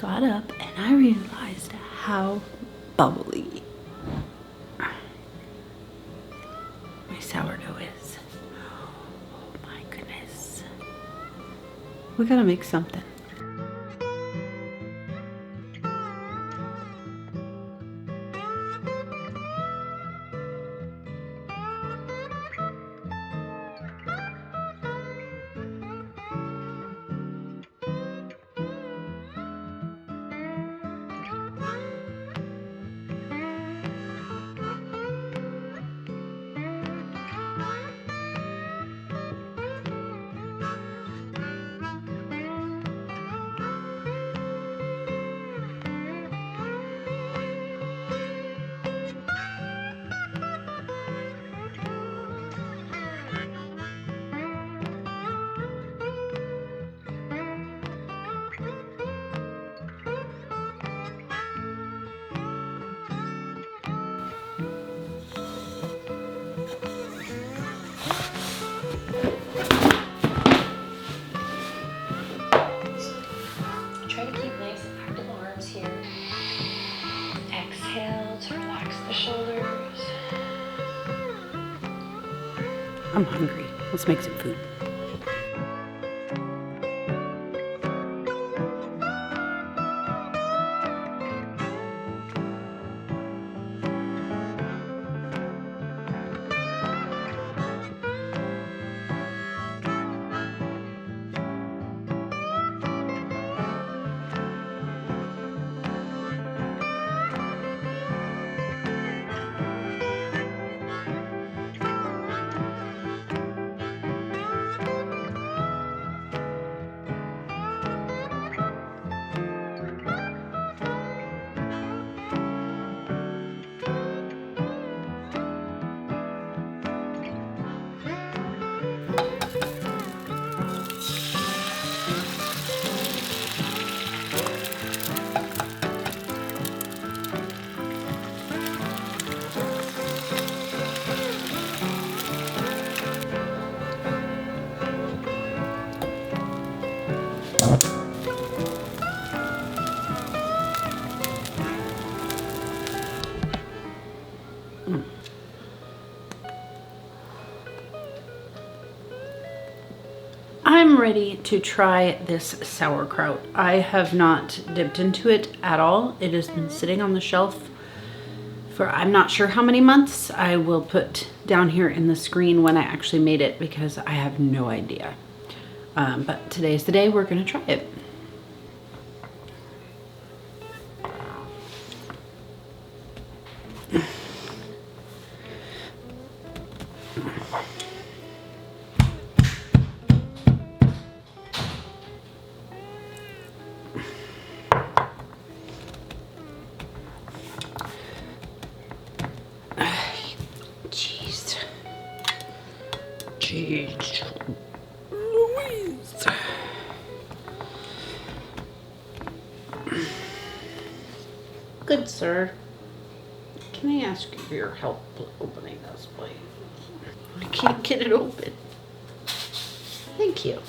got up and I realized how bubbly my sourdough is. Oh my goodness. We gotta make something. Try to keep nice active arms here. Exhale to relax the shoulders. I'm hungry. Let's make some food. I'm ready to try this sauerkraut. I have not dipped into it at all. It has been sitting on the shelf for I'm not sure how many months. I will put down here in the screen when I actually made it because I have no idea. But today's the day we're gonna try it. Jeez Louise. Good sir, can I ask you for your help opening this, please? I can't get it open. Thank you.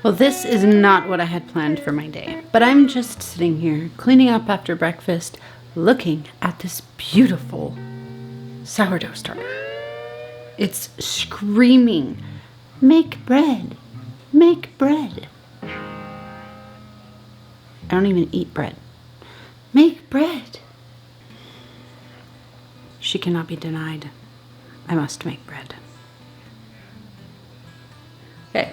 Well, this is not what I had planned for my day, but I'm just sitting here cleaning up after breakfast, looking at this beautiful sourdough starter. It's screaming, "Make bread, make bread." I don't even eat bread. Make bread. She cannot be denied. I must make bread. Okay,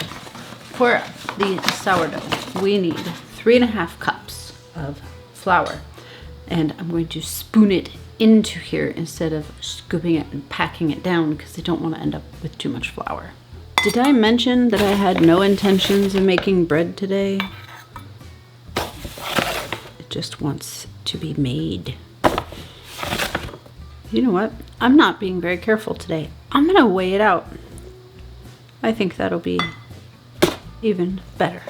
for the sourdough, we need 3.5 cups of flour. And I'm going to spoon it into here instead of scooping it and packing it down because I don't want to end up with too much flour. Did I mention that I had no intentions of making bread today? It just wants to be made. You know what? I'm not being very careful today. I'm gonna weigh it out. I think that'll be even better.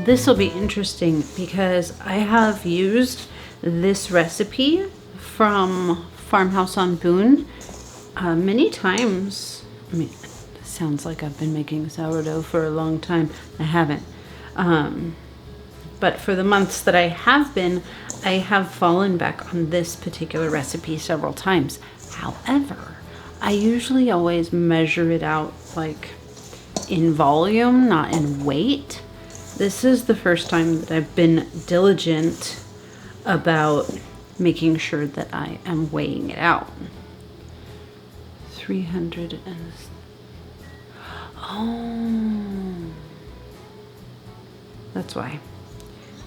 This will be interesting because I have used this recipe from Farmhouse on Boone many times. I mean, it sounds like I've been making sourdough for a long time. I haven't. But for the months that I have been, I have fallen back on this particular recipe several times. However, I usually always measure it out like in volume, not in weight. This is the first time that I've been diligent about making sure that I am weighing it out. 300 and... Oh. That's why.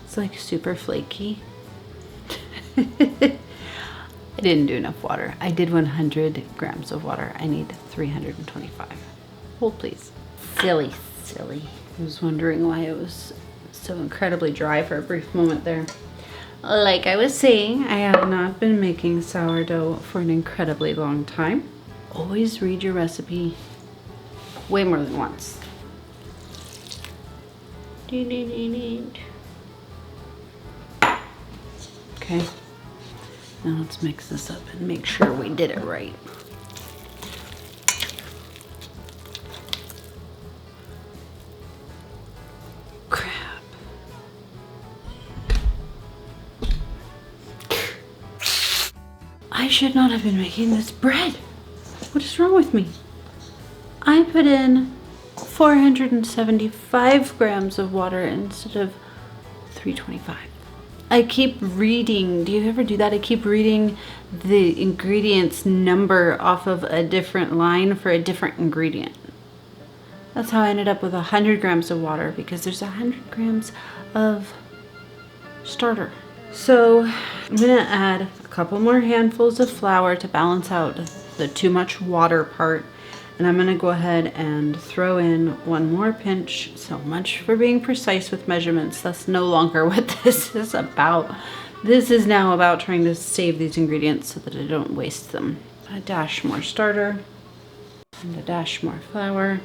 It's like super flaky. I didn't do enough water. I did 100 grams of water. I need 325. Hold please. Silly. I was wondering why it was so incredibly dry for a brief moment there. Like I was saying, I have not been making sourdough for an incredibly long time. Always read your recipe way more than once. Okay, now let's mix this up and make sure we did it right. I should not have been making this bread. What is wrong with me? I put in 475 grams of water instead of 325. I keep reading. Do you ever do that? I keep reading the ingredients number off of a different line for a different ingredient. That's how I ended up with 100 grams of water because there's 100 grams of starter. So I'm gonna add a couple more handfuls of flour to balance out the too much water part. And I'm gonna go ahead and throw in one more pinch. So much for being precise with measurements. That's no longer what this is about. This is now about trying to save these ingredients so that I don't waste them. A dash more starter and a dash more flour.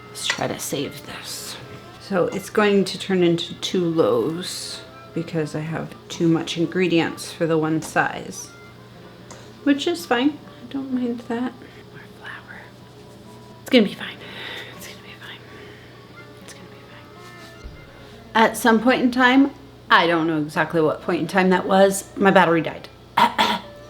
Let's try to save this. So it's going to turn into 2 loaves because I have too much ingredients for the one size, which is fine. I don't mind that. More flour. It's gonna be fine. It's gonna be fine. It's gonna be fine. At some point in time, I don't know exactly what point in time that was, my battery died.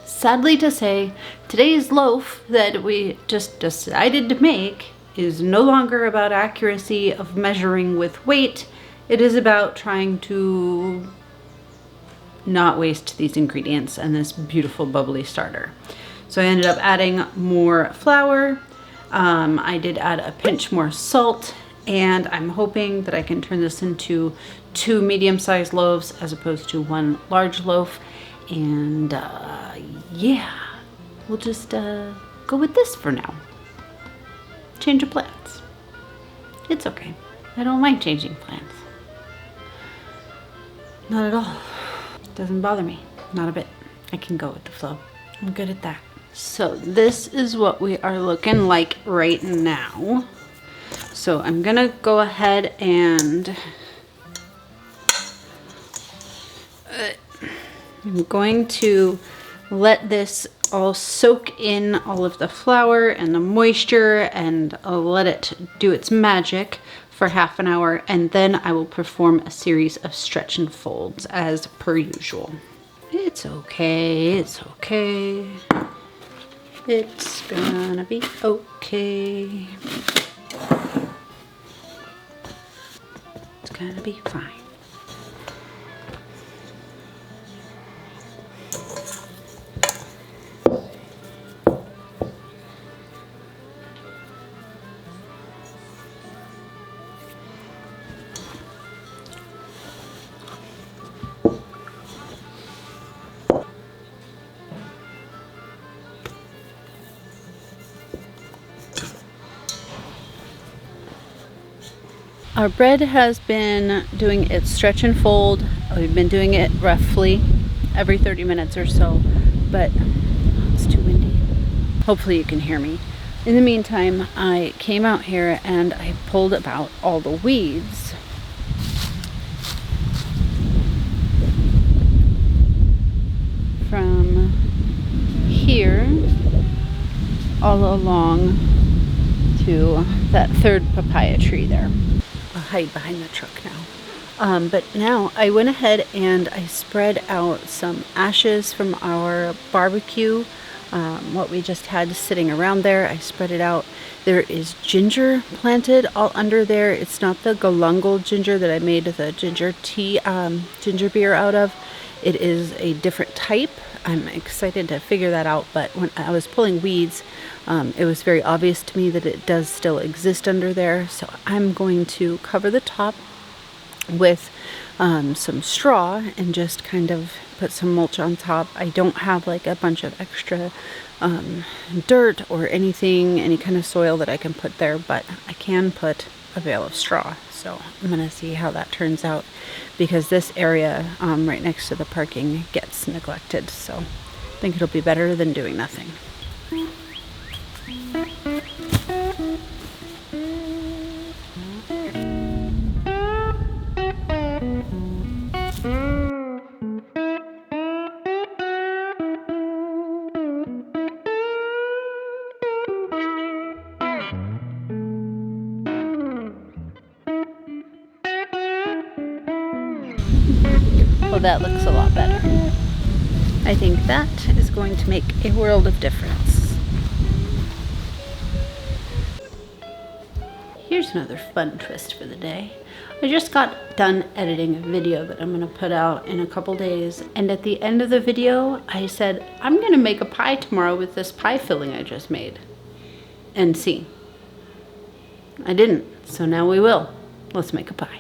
Sadly to say, today's loaf that we just decided to make is no longer about accuracy of measuring with weight. It is about trying to not waste these ingredients and this beautiful bubbly starter. So I ended up adding more flour. I did add a pinch more salt, and I'm hoping that I can turn this into 2 medium-sized loaves as opposed to 1 large loaf. And yeah, we'll just go with this for now. Change of plans. It's okay. I don't mind changing plans. Not at all. Doesn't bother me. Not a bit. I can go with the flow. I'm good at that. So this is what we are looking like right now. So I'm gonna go ahead and I'm going to let this all soak in all of the flour and the moisture, and I'll let it do its magic for half an hour, and then I will perform a series of stretch and folds as per usual. It's okay, it's okay. It's gonna be okay. It's gonna be fine. Our bread has been doing its stretch and fold. We've been doing it roughly every 30 minutes or so, but it's too windy. Hopefully you can hear me. In the meantime, I came out here and I pulled about all the weeds. From here all along to that third papaya tree there. I'll hide behind the truck now. But now I went ahead and I spread out some ashes from our barbecue, what we just had sitting around there. I spread it out. There is ginger planted all under there. It's not the galungal ginger that I made the ginger tea, ginger beer out of. It is a different type. I'm excited to figure that out, but when I was pulling weeds, it was very obvious to me that it does still exist under there. So I'm going to cover the top with some straw and just kind of put some mulch on top. I don't have like a bunch of extra dirt or anything, any kind of soil that I can put there, but I can put a bale of straw. So I'm gonna see how that turns out, because this area right next to the parking gets neglected. So I think it'll be better than doing nothing. Well, that looks a lot better. I think that is going to make a world of difference. Here's another fun twist for the day. I just got done editing a video that I'm going to put out in a couple days, and at the end of the video I said I'm going to make a pie tomorrow with this pie filling I just made. And see, I didn't, so now we will. Let's make a pie.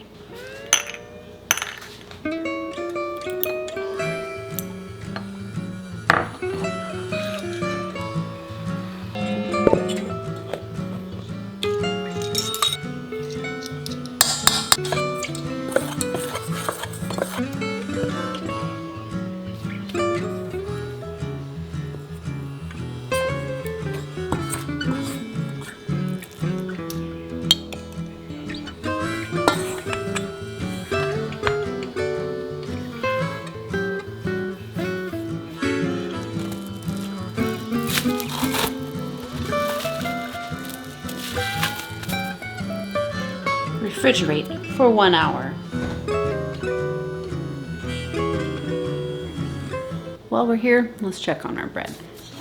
Refrigerate for 1 hour. While we're here, let's check on our bread.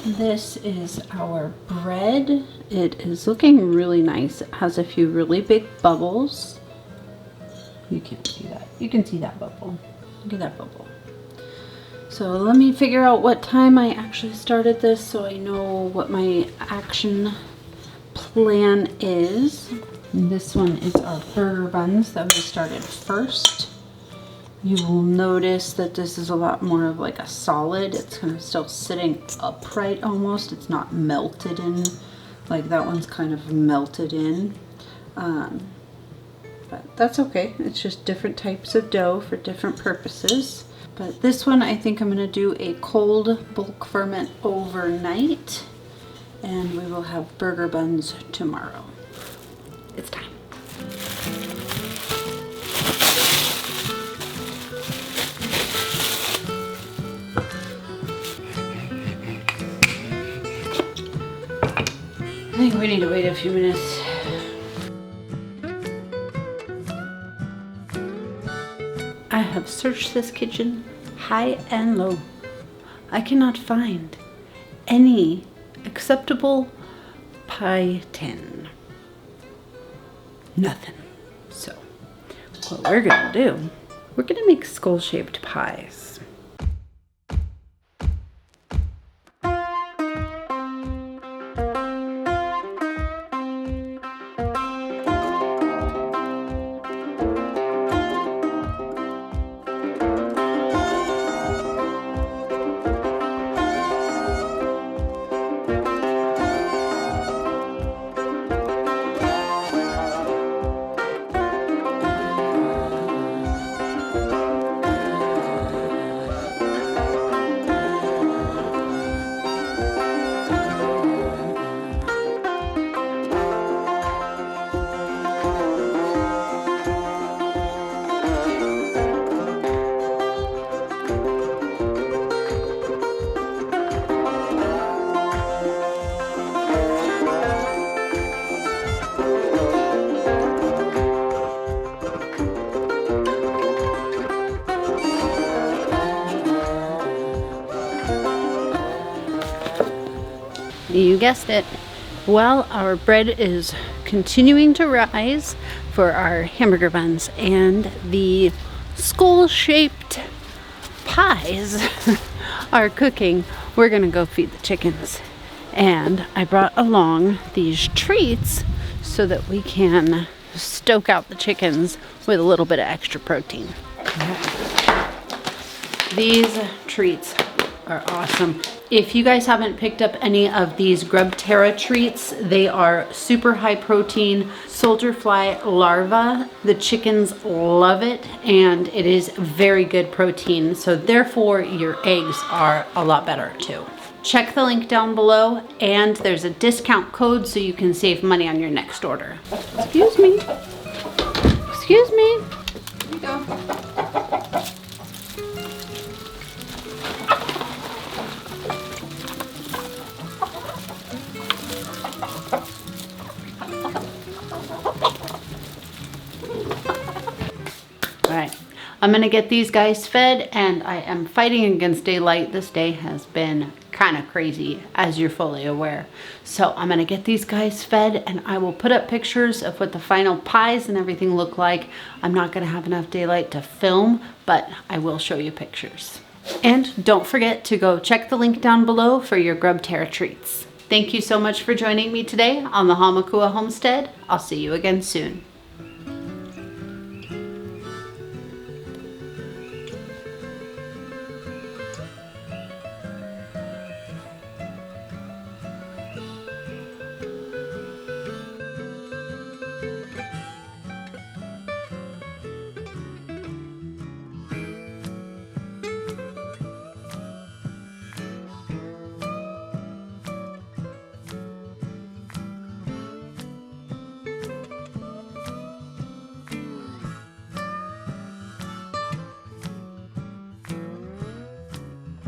This is our bread. It is looking really nice. It has a few really big bubbles. You can't see that. You can see that bubble. Look at that bubble. So let me figure out what time I actually started this so I know what my action plan is. And this one is our burger buns that we started first. You will notice that this is a lot more of like a solid. It's kind of still sitting upright almost. It's not melted in. Like that one's kind of melted in. But that's okay. It's just different types of dough for different purposes. But this one I think I'm going to do a cold bulk ferment overnight. And we will have burger buns tomorrow. It's time. I think we need to wait a few minutes. I have searched this kitchen high and low. I cannot find any acceptable pie tin. Nothing. So what we're gonna do, we're gonna make skull-shaped pies. You guessed it. Well, our bread is continuing to rise for our hamburger buns, and the skull-shaped pies are cooking. We're gonna go feed the chickens. And I brought along these treats so that we can stoke out the chickens with a little bit of extra protein. These treats are awesome. If you guys haven't picked up any of these Grub Terra treats, they are super high protein soldier fly larvae. The chickens love it, and it is very good protein, so therefore your eggs are a lot better too. Check the link down below, and there's a discount code so you can save money on your next order. Excuse me. Excuse me. Here you go. Alright, I'm gonna get these guys fed, and I am fighting against daylight. This day has been kind of crazy, as you're fully aware. So I'm gonna get these guys fed, and I will put up pictures of what the final pies and everything look like. I'm not gonna have enough daylight to film, but I will show you pictures. And don't forget to go check the link down below for your Grub Terra treats. Thank you so much for joining me today on the Hamakua Homestead. I'll see you again soon.